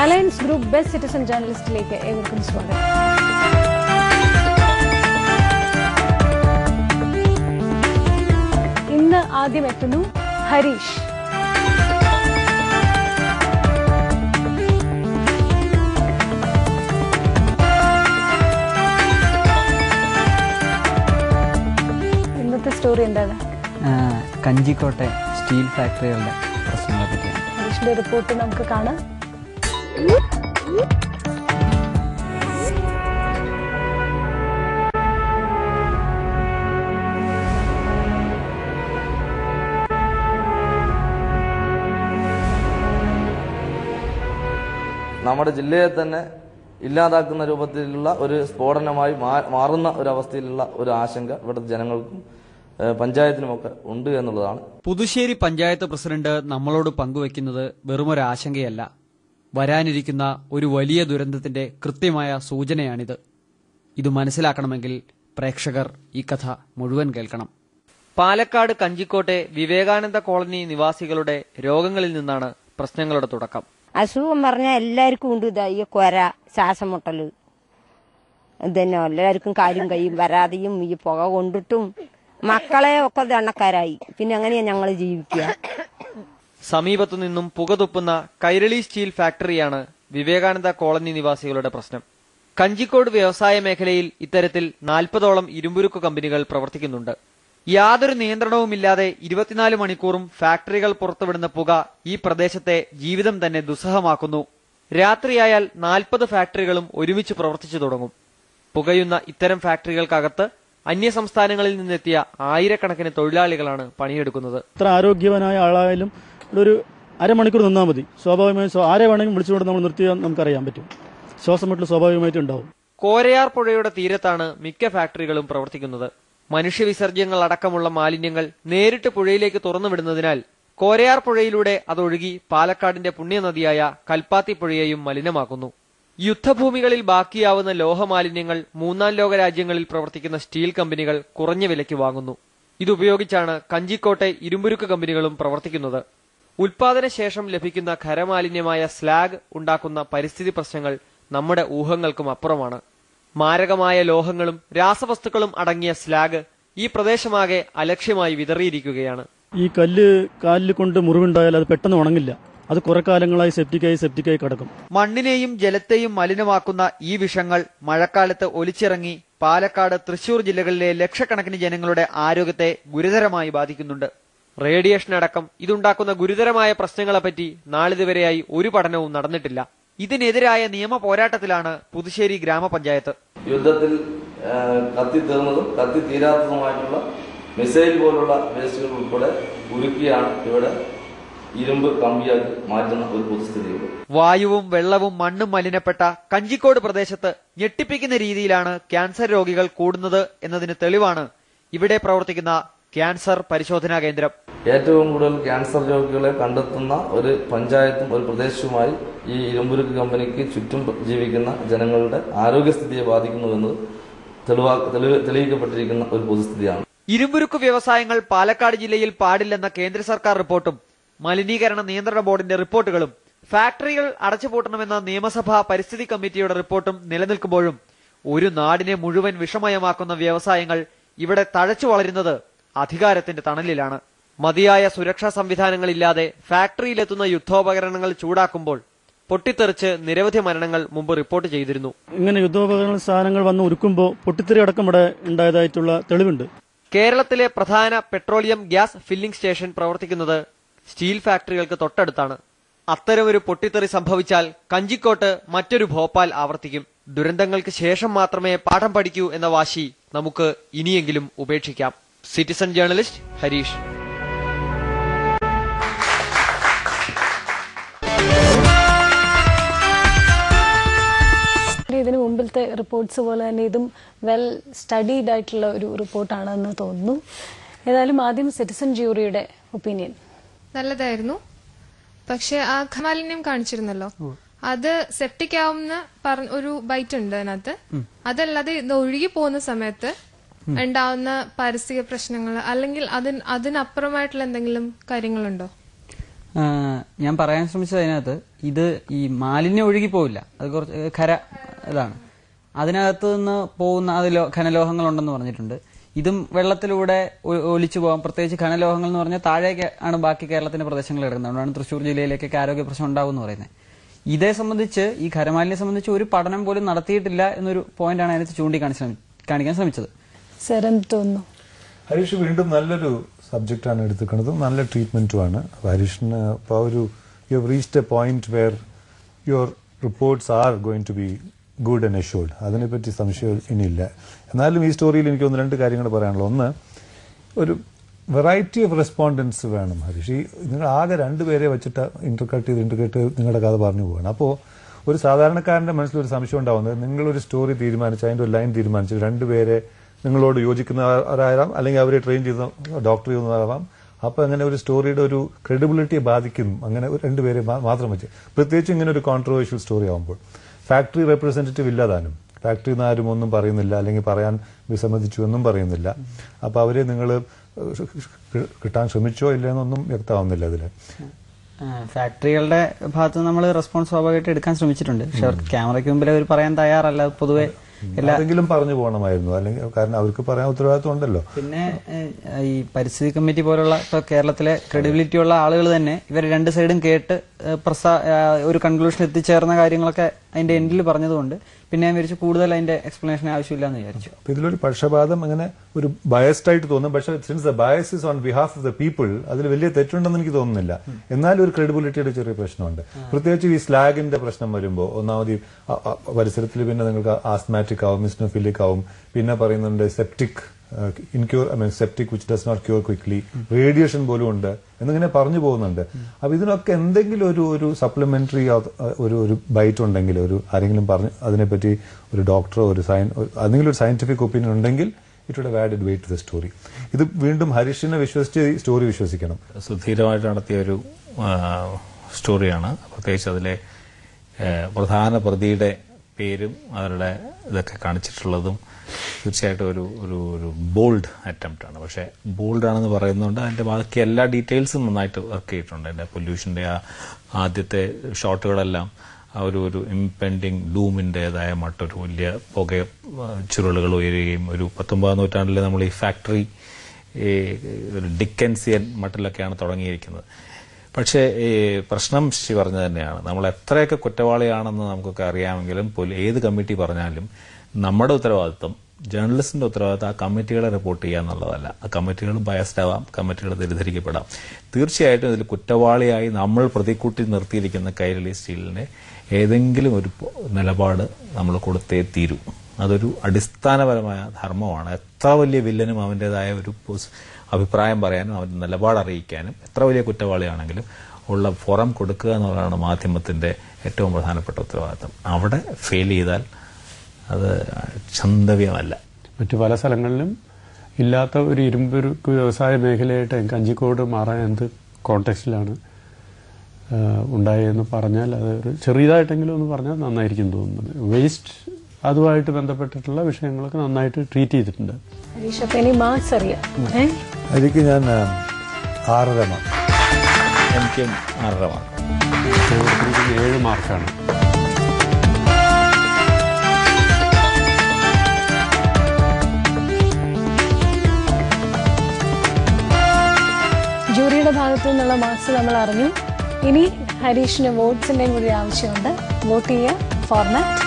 Alliance group best citizen ജേർണലിസ്റ്റിലേക്ക് ഏവർക്കും സ്വാഗതം. ഇന്ന് ആദ്യം എത്തുന്നു ഹരീഷ്. ഇന്നത്തെ സ്റ്റോറി എന്താണ്? കഞ്ചിക്കോട്ടെ സ്റ്റീൽ ഫാക്ടറികളുടെ പ്രശ്നങ്ങളെ പറ്റിയാണ്. ഹരീഷിന്റെ റിപ്പോർട്ട് നമുക്ക് കാണാം. നമ്മുടെ ജില്ലയെ തന്നെ ഇല്ലാതാക്കുന്ന രൂപത്തിലുള്ള ഒരു സ്ഫോടനമായി മാറുന്ന ഒരു അവസ്ഥയിലുള്ള ഒരു ആശങ്ക ഇവിടുത്തെ ജനങ്ങൾക്കും പഞ്ചായത്തിനുമൊക്കെ ഉണ്ട് എന്നുള്ളതാണ്. പുതുശ്ശേരി പഞ്ചായത്ത് പ്രസിഡന്റ് നമ്മളോട് പങ്കുവയ്ക്കുന്നത് വെറുമൊരു ആശങ്കയല്ല, വരാനിരിക്കുന്ന ഒരു വലിയ ദുരന്തത്തിന്റെ കൃത്യമായ സൂചനയാണിത്. ഇത് മനസ്സിലാക്കണമെങ്കിൽ പ്രേക്ഷകർ ഈ കഥ മുഴുവൻ കേൾക്കണം. പാലക്കാട് കഞ്ചിക്കോട്ടെ വിവേകാനന്ദ കോളനി നിവാസികളുടെ രോഗങ്ങളിൽ നിന്നാണ് പ്രശ്നങ്ങളുടെ തുടക്കം. അസുഖം പറഞ്ഞാൽ എല്ലാവർക്കും ഉണ്ട്. ഈ കൊര, ശ്വാസം മുട്ടല്, ഇതന്നെ എല്ലാവർക്കും കാര്യം കൈയും വരാതെയും ഈ പുക കൊണ്ടിട്ടും മക്കളെ ഒക്കെ എണ്ണക്കാരായി. പിന്നെ എങ്ങനെയാ ഞങ്ങൾ ജീവിക്കുക? സമീപത്തു നിന്നും പുകതുപ്പുന്ന കൈരളി സ്റ്റീൽ ഫാക്ടറിയാണ് വിവേകാനന്ദ കോളനി നിവാസികളുടെ പ്രശ്നം. കഞ്ചിക്കോട് വ്യവസായ മേഖലയിൽ ഇത്തരത്തിൽ 40ഓളം ഇരുമ്പുരുക്ക് കമ്പനികൾ പ്രവർത്തിക്കുന്നുണ്ട്. യാതൊരു നിയന്ത്രണവുമില്ലാതെ 24 മണിക്കൂറും ഫാക്ടറികൾ പുറത്തുവിടുന്ന പുക ഈ പ്രദേശത്തെ ജീവിതം തന്നെ ദുസ്സഹമാക്കുന്നു. രാത്രിയായാൽ 40 ഫാക്ടറികളും ഒരുമിച്ച് പ്രവർത്തിച്ചു തുടങ്ങും. പുകയുന്ന ഇത്തരം ഫാക്ടറികൾക്കകത്ത് അന്യസംസ്ഥാനങ്ങളിൽ നിന്നെത്തിയ ആയിരക്കണക്കിന് തൊഴിലാളികളാണ് പണിയെടുക്കുന്നത്. എത്ര ആരോഗ്യവാനായ ആളായാലും ഒരു അരമണിക്കൂർ നിന്നാൽ മതി. സ്വാഭാവികമായും ആരെ വേണമെങ്കിലും വിളിച്ചുകൊണ്ട് നമ്മൾ നിർത്തിയാൽ നമുക്കറിയാൻ പറ്റും. ശ്വാസം മുട്ടൽ സ്വാഭാവികമായിട്ടും ഉണ്ടാവും. കോരയാർ പുഴയുടെ തീരത്താണ് മിക്ക ഫാക്ടറികളും പ്രവർത്തിക്കുന്നത്. മനുഷ്യവിസർജ്യങ്ങൾ അടക്കമുള്ള മാലിന്യങ്ങൾ നേരിട്ട് പുഴയിലേക്ക് തുറന്നുവിടുന്നതിനാൽ കോരയാർ പുഴയിലൂടെ അതൊഴുകി പാലക്കാടിന്റെ പുണ്യനദിയായ കൽപ്പാത്തി പുഴയെയും മലിനമാക്കുന്നു. യുദ്ധഭൂമികളിൽ ബാക്കിയാവുന്ന ലോഹമാലിന്യങ്ങൾ മൂന്നാം ലോക രാജ്യങ്ങളിൽ പ്രവർത്തിക്കുന്ന സ്റ്റീൽ കമ്പനികൾ കുറഞ്ഞ വിലയ്ക്ക് വാങ്ങുന്നു. ഇതുപയോഗിച്ചാണ് കഞ്ചിക്കോട്ടെ ഇരുമ്പുരുക്ക് കമ്പനികളും പ്രവർത്തിക്കുന്നത്. ഉൽപാദന ശേഷം ലഭിക്കുന്ന ഖരമാലിന്യമായ സ്ലാഗ് ഉണ്ടാക്കുന്ന പരിസ്ഥിതി പ്രശ്നങ്ങൾ നമ്മുടെ ഊഹങ്ങൾക്കും അപ്പുറമാണ്. മാരകമായ ലോഹങ്ങളും രാസവസ്തുക്കളും അടങ്ങിയ സ്ലാഗ് ഈ പ്രദേശമാകെ അലക്ഷ്യമായി വിതറിയിരിക്കുകയാണ്. ഈ കല്ല് കാലിൽ കൊണ്ട് മുറിവുണ്ടായാൽ അത് പെട്ടെന്ന് ഉണങ്ങില്ല. അത് കുറെ കാലങ്ങളായി സെപ്റ്റിക്കായി കിടക്കും. മണ്ണിനെയും ജലത്തെയും മലിനമാക്കുന്ന ഈ വിഷങ്ങൾ മഴക്കാലത്ത് ഒലിച്ചിറങ്ങി പാലക്കാട്, തൃശൂർ ജില്ലകളിലെ ലക്ഷക്കണക്കിന് ജനങ്ങളുടെ ആരോഗ്യത്തെ ഗുരുതരമായി ബാധിക്കുന്നുണ്ട്. റേഡിയേഷൻ അടക്കം ഇതുണ്ടാക്കുന്ന ഗുരുതരമായ പ്രശ്നങ്ങളെപ്പറ്റി നാളിതുവരെയായി ഒരു പഠനവും നടന്നിട്ടില്ല. ഇതിനെതിരായ നിയമ പോരാട്ടത്തിലാണ് പുതുശ്ശേരി ഗ്രാമപഞ്ചായത്ത്. യുദ്ധത്തിൽ കത്തിത്തീർന്നതും കത്തിത്തീരാത്തതുമായിട്ടുള്ള മിസൈൽ പോലുള്ള വേസ്റ്റുകൾ ഉൾപ്പെടെ ഉരുക്കിയാണ് ഇവിടെ ഇരുമ്പ് കമ്പിയാക്കി മാറ്റുന്ന ഒരു പൊതുസ്ഥിതിയുണ്ട്. വായുവും വെള്ളവും മണ്ണും മലിനപ്പെട്ട കഞ്ചിക്കോട് പ്രദേശത്ത് ഞെട്ടിപ്പിക്കുന്ന രീതിയിലാണ് ക്യാൻസർ രോഗികൾ കൂടുന്നത് എന്നതിന് തെളിവാണ് ഇവിടെ പ്രവർത്തിക്കുന്ന ക്യാൻസർ പരിശോധനാ കേന്ദ്രം. ഏറ്റവും കൂടുതൽ ക്യാൻസർ രോഗികളെ കണ്ടെത്തുന്ന ഒരു പഞ്ചായത്തും ഒരു പ്രദേശവുമായി ഈ ഇരുമ്പുരുക്ക് കമ്പനിക്ക് ചുറ്റും ജീവിക്കുന്ന ജനങ്ങളുടെ ആരോഗ്യസ്ഥിതിയെ ബാധിക്കുന്നുവെന്നത് തെളിയിക്കപ്പെട്ടിരിക്കുന്ന ഒരു പൊതുസ്ഥിതിയാണ്. ഇരുമ്പുരുക്ക് വ്യവസായങ്ങൾ പാലക്കാട് ജില്ലയിൽ പാടില്ലെന്ന കേന്ദ്ര സർക്കാർ റിപ്പോർട്ടും മലിനീകരണ നിയന്ത്രണ ബോർഡിന്റെ റിപ്പോർട്ടുകളും ഫാക്ടറികൾ അടച്ചുപൂട്ടണമെന്ന നിയമസഭാ പരിസ്ഥിതി കമ്മിറ്റിയുടെ റിപ്പോർട്ടും നിലനിൽക്കുമ്പോഴും ഒരു നാടിനെ മുഴുവൻ വിഷമയമാക്കുന്ന വ്യവസായങ്ങൾ ഇവിടെ തഴച്ചു വളരുന്നത് അധികാരത്തിന്റെ തണലിലാണ്. മതിയായ സുരക്ഷാ സംവിധാനങ്ങളില്ലാതെ ഫാക്ടറിയിലെത്തുന്ന യുദ്ധോപകരണങ്ങൾ ചൂടാക്കുമ്പോൾ പൊട്ടിത്തെറിച്ച് നിരവധി മരണങ്ങൾ മുമ്പ് റിപ്പോർട്ട് ചെയ്തിരുന്നു. ഇങ്ങനെ യുദ്ധോപകരണ സാധനങ്ങൾ വന്ന് ഉരുക്കുമ്പോൾ പൊട്ടിത്തെറി അടക്കം ഇവിടെ ഉണ്ടായതായിട്ടുള്ള തെളിവുണ്ട്. കേരളത്തിലെ പ്രധാന പെട്രോളിയം ഗ്യാസ് ഫില്ലിംഗ് സ്റ്റേഷൻ പ്രവർത്തിക്കുന്നത് സ്റ്റീൽ ഫാക്ടറികൾക്ക് തൊട്ടടുത്താണ്. അത്തരമൊരു പൊട്ടിത്തെറി സംഭവിച്ചാൽ കഞ്ചിക്കോട്ട് മറ്റൊരു ഭോപ്പാൽ ആവർത്തിക്കും. ദുരന്തങ്ങൾക്ക് ശേഷം മാത്രമേ പാഠം പഠിക്കൂ എന്ന വാശി നമുക്ക് ഇനിയെങ്കിലും ഉപേക്ഷിക്കാം. Citizen journalist Harish. ഇതിനു മുമ്പിലത്തെ റിപ്പോർട്ട്സ് പോലെ തന്നെ ഇതും വെൽ സ്റ്റഡീഡ് ആയിട്ടുള്ള ഒരു റിപ്പോർട്ടാണെന്ന് തോന്നുന്നു. ഏതായാലും ആദ്യം സിറ്റിസൺ ജൂറിയുടെ ഒപ്പീനിയൻ. നല്ലതായിരുന്നു. പക്ഷെ ആ ഖമാലിന്യം കാണിച്ചിരുന്നല്ലോ, അത് സെപ്റ്റിക് ആവുന്ന ഒരു ബൈറ്റ് ഉണ്ട് അതിനകത്ത്. അതല്ലാതെ ഇത് ഒഴുകി പോകുന്ന സമയത്ത് ഉണ്ടാവുന്ന പാരിസ്ഥിതിക പ്രശ്നങ്ങൾ അല്ലെങ്കിൽ അതിനപ്പുറമായിട്ടുള്ള എന്തെങ്കിലും കാര്യങ്ങളുണ്ടോ? ഞാൻ പറയാൻ ശ്രമിച്ചത് അതിനകത്ത് ഇത് ഈ മാലിന്യം ഒഴുകി പോവില്ല, അത് കുറച്ച് ഖര ഇതാണ്. അതിനകത്ത് നിന്ന് പോകുന്ന അത് ഖനലോഹങ്ങളുണ്ടെന്ന് പറഞ്ഞിട്ടുണ്ട്. ഇതും വെള്ളത്തിലൂടെ ഒലിച്ചു പോകാം. പ്രത്യേകിച്ച് ഖനലോഹങ്ങൾ എന്ന് പറഞ്ഞാൽ താഴേക്ക് ആണ് ബാക്കി കേരളത്തിന്റെ പ്രദേശങ്ങൾ കിടക്കുന്നത്. അതുകൊണ്ടാണ് തൃശ്ശൂർ ജില്ലയിലേക്കൊക്കെ ആരോഗ്യ പ്രശ്നം ഉണ്ടാവും എന്ന് പറയുന്നത്. ഇതേ സംബന്ധിച്ച് ഈ ഖരമാലിന്യം സംബന്ധിച്ച് ഒരു പഠനം പോലും നടത്തിയിട്ടില്ല എന്നൊരു പോയിന്റാണ് അതിനകത്ത് കാണിക്കാൻ ശ്രമിച്ചത്. സർ എന്ത് തോന്നുന്നു? ഹരീഷ് വീണ്ടും നല്ലൊരു സബ്ജക്റ്റാണ് എടുത്തിരിക്കുന്നത്, നല്ല ട്രീറ്റ്മെന്റുമാണ്. ഹരീഷിന് ഇപ്പോൾ you have reached a point where your reports are going to be good and assured. അതിനെപ്പറ്റി സംശയം ഇനിയില്ല. എന്നാലും ഈ സ്റ്റോറിയിൽ എനിക്ക് 1-2 കാര്യങ്ങൾ പറയാനുള്ളൂ. ഒന്ന്, ഒരു വെറൈറ്റി ഓഫ് റെസ്പോണ്ടൻസ് വേണം ഹരീഷ്. നിങ്ങൾ ആകെ 2 പേരെ വെച്ചിട്ട് ഇന്റർകട്ട് ചെയ്ത് നിങ്ങളുടെ കഥ പറഞ്ഞു പോവുകയാണ്. അപ്പോൾ ഒരു സാധാരണക്കാരന്റെ മനസ്സിലൊരു സംശയം ഉണ്ടാവുന്നത്, നിങ്ങളൊരു സ്റ്റോറി തീരുമാനിച്ച് അതിൻ്റെ ഒരു ലൈൻ തീരുമാനിച്ച് 2 പേരെ നിങ്ങളോട് യോജിക്കുന്നവരാകാം, അല്ലെങ്കിൽ അവരെ ട്രെയിൻ ചെയ്ത ഡോക്ടർ ചെയ്യുന്നതാകാം. അപ്പോൾ അങ്ങനെ ഒരു സ്റ്റോറിയുടെ ഒരു ക്രെഡിബിലിറ്റിയെ ബാധിക്കുന്നു അങ്ങനെ 2 പേരെ മാത്രം വെച്ച്, പ്രത്യേകിച്ച് ഇങ്ങനെ ഒരു കോൺട്രവേഴ്ഷ്യൽ സ്റ്റോറി ആകുമ്പോൾ. ഫാക്ടറി റെപ്രസെന്റേറ്റീവ് ഇല്ലാതാനും, ഫാക്ടറിയിൽ നിന്ന് ആരും ഒന്നും പറയുന്നില്ല, അല്ലെങ്കിൽ പറയാൻ വിസമ്മതിച്ചു എന്നും പറയുന്നില്ല. അപ്പോൾ അവരെ നിങ്ങൾ കിട്ടാൻ ശ്രമിച്ചോ ഇല്ലെന്നൊന്നും വ്യക്തമാവുന്നില്ല അതിൽ. ഫാക്ടറികളുടെ ഭാഗത്ത് നമ്മൾ റെസ്പോൺസ് സ്വാഭാവികമായിട്ട് എടുക്കാൻ ശ്രമിച്ചിട്ടുണ്ട്. പക്ഷെ അവർക്ക് ക്യാമറയ്ക്ക് മുമ്പിൽ അവർ പറയാൻ തയ്യാറല്ല. പൊതുവെ എന്തെങ്കിലും പറഞ്ഞു പോകണമായിരുന്നു, അല്ലെങ്കിൽ കാരണം അവർക്ക് പറയാൻ ഉത്തരവാദിത്വം ഉണ്ടല്ലോ. പിന്നെ ഈ പരിസ്ഥിതി കമ്മിറ്റി പോലുള്ള ഇപ്പൊ കേരളത്തിലെ ക്രെഡിബിലിറ്റി ഉള്ള ആളുകൾ തന്നെ ഇവർ 2 സൈഡും കേട്ട് ഒരു കൺക്ലൂഷൻ എത്തിച്ചേർന്ന കാര്യങ്ങളൊക്കെ അതിന്റെ എൻഡിൽ പറഞ്ഞതുകൊണ്ട് പിന്നെ ഞാൻ വിചാരിച്ചു കൂടുതൽ അതിന്റെ എക്സ്പ്ലനേഷൻ ആവശ്യമില്ല എന്ന് വിചാരിച്ചു. ഇതിലൊരു പക്ഷപാതം അങ്ങനെ ഒരു ബയസ്ഡ് ആയിട്ട് തോന്നും. പക്ഷേ since the bias is on behalf of the people, അതിൽ വലിയ തെറ്റുണ്ടെന്ന് എനിക്ക് തോന്നുന്നില്ല. എന്നാലും ഒരു ക്രെഡിബിലിറ്റിയുടെ ചെറിയ പ്രശ്നമുണ്ട്. പ്രത്യേകിച്ച് ഈ സ്ലാഗിന്റെ പ്രശ്നം വരുമ്പോൾ ഒന്നാമത് പരിസരത്തിൽ പിന്നെ നിങ്ങൾക്ക് ആസ്മാറ്റിക് ആവും, മിസ്നോഫിലിക് ആവും. പിന്നെ പറയുന്നുണ്ട് septic septic which does not cure quickly, radiation പോലും ഉണ്ട് എന്നിങ്ങനെ പറഞ്ഞു പോകുന്നുണ്ട്. അപ്പൊ ഇതിനൊക്കെ എന്തെങ്കിലും ഒരു സപ്ലിമെന്ററി ഒരു ബൈറ്റ് ഉണ്ടെങ്കിൽ, ആരെങ്കിലും പറഞ്ഞ് അതിനെപ്പറ്റി ഒരു ഡോക്ടറോ എന്തെങ്കിലും ഒരു സയന്റിഫിക് ഒപ്പീനിയൻ ഉണ്ടെങ്കിൽ it would have added weight to the story. ഇത് വീണ്ടും ഹരീഷിനെ വിശ്വസിച്ച് ഈ സ്റ്റോറി വിശ്വസിക്കണം. സുധീരമായിട്ട് നടത്തിയ ഒരു സ്റ്റോറിയാണ്. പ്രത്യേകിച്ച് അതിലെ പ്രധാന പ്രതിയുടെ പേരും അവരുടെ ഇതൊക്കെ കാണിച്ചിട്ടുള്ളതും തീർച്ചയായിട്ടും ഒരു ബോൾഡ് അറ്റംപ്റ്റ് ആണ്. പക്ഷേ ബോൾഡ് ആണെന്ന് പറയുന്നുണ്ട് അതിന്റെ ബാക്കി എല്ലാ ഡീറ്റെയിൽസും നന്നായിട്ട് വർക്ക് ചെയ്തിട്ടുണ്ട്. അതിന്റെ പൊല്യൂഷന്റെ ആദ്യത്തെ ഷോട്ടുകളെല്ലാം ഒരു ഇംപെൻഡിങ് ഡൂമിൻ്റെതായ മറ്റൊരു വലിയ പുക ചുരുളുകൾ ഉയരുകയും ഒരു 19ാം നൂറ്റാണ്ടിൽ നമ്മൾ ഈ ഫാക്ടറി ഒരു ഡിക്കൻസിയൻ മട്ടിലൊക്കെയാണ് തുടങ്ങിയിരിക്കുന്നത്. പക്ഷേ ഈ പ്രശ്നം ശി പറഞ്ഞത് തന്നെയാണ്. നമ്മൾ എത്രയൊക്കെ കുറ്റവാളിയാണെന്ന് നമുക്കൊക്കെ അറിയാമെങ്കിലും ഏത് കമ്മിറ്റി പറഞ്ഞാലും നമ്മുടെ ഉത്തരവാദിത്വം, ജേർണലിസ്റ്റിന്റെ ഉത്തരവാദിത്വം ആ കമ്മിറ്റികളെ റിപ്പോർട്ട് ചെയ്യുക എന്നുള്ളതല്ല. ആ കമ്മിറ്റികൾ ബയസ്ഡ് ആവാം, കമ്മിറ്റികൾ തെറ്റിദ്ധരിക്കപ്പെടാം. തീർച്ചയായിട്ടും ഇതിൽ കുറ്റവാളിയായി നമ്മൾ പ്രതിക്കൂട്ടി നിർത്തിയിരിക്കുന്ന കൈരളി സ്റ്റീലിന്റെ ഏതെങ്കിലും ഒരു നിലപാട് നമ്മൾ കൊടുത്തേ തീരൂ. അതൊരു അടിസ്ഥാനപരമായ ധർമ്മമാണ്. എത്ര വലിയ വില്ലനും അവൻ്റെതായ ഒരു അഭിപ്രായം പറയാനും അവന്റെ നിലപാട് അറിയിക്കാനും എത്ര വലിയ കുറ്റവാളിയാണെങ്കിലും ഉള്ള ഫോറം കൊടുക്കുക എന്നുള്ളതാണ് മാധ്യമത്തിന്റെ ഏറ്റവും പ്രധാനപ്പെട്ട ഉത്തരവാദിത്തം. അവിടെ ഫെയിൽ ചെയ്താൽ അത് ചന്തവ്യമല്ല. മറ്റു പല സ്ഥലങ്ങളിലും ഇല്ലാത്ത ഒരു ഇരുമ്പുരുക്ക് വ്യവസായ മേഖലയായിട്ട് കഞ്ചിക്കോട് മാറാൻ എന്ത് കോണ്ടെക്സ്റ്റിലാണ് ഉണ്ടായതെന്ന് പറഞ്ഞാൽ അത് ഒരു ചെറിയതായിട്ടെങ്കിലും ഒന്ന് പറഞ്ഞാൽ നന്നായിരിക്കും തോന്നുന്നത്. വേസ്റ്റ് അതുമായിട്ട് ബന്ധപ്പെട്ടിട്ടുള്ള വിഷയങ്ങളൊക്കെ നന്നായിട്ട് ട്രീറ്റ് ചെയ്തിട്ടുണ്ട്. എനിക്ക് ഞാൻ 6.5 മാർക്ക്. എനിക്ക് 6.5 മാർക്ക്. 7 മാർക്കാണ്. ജൂറിയുടെ ഭാഗത്തു നിന്നുള്ള മാർക്സ് നമ്മൾ അറിഞ്ഞു. ഇനി ഹരീഷിന് വോട്ട്സിന്റെയും കൂടി ആവശ്യമുണ്ട്. വോട്ട് ചെയ്യുക. ഫോർമാറ്റ്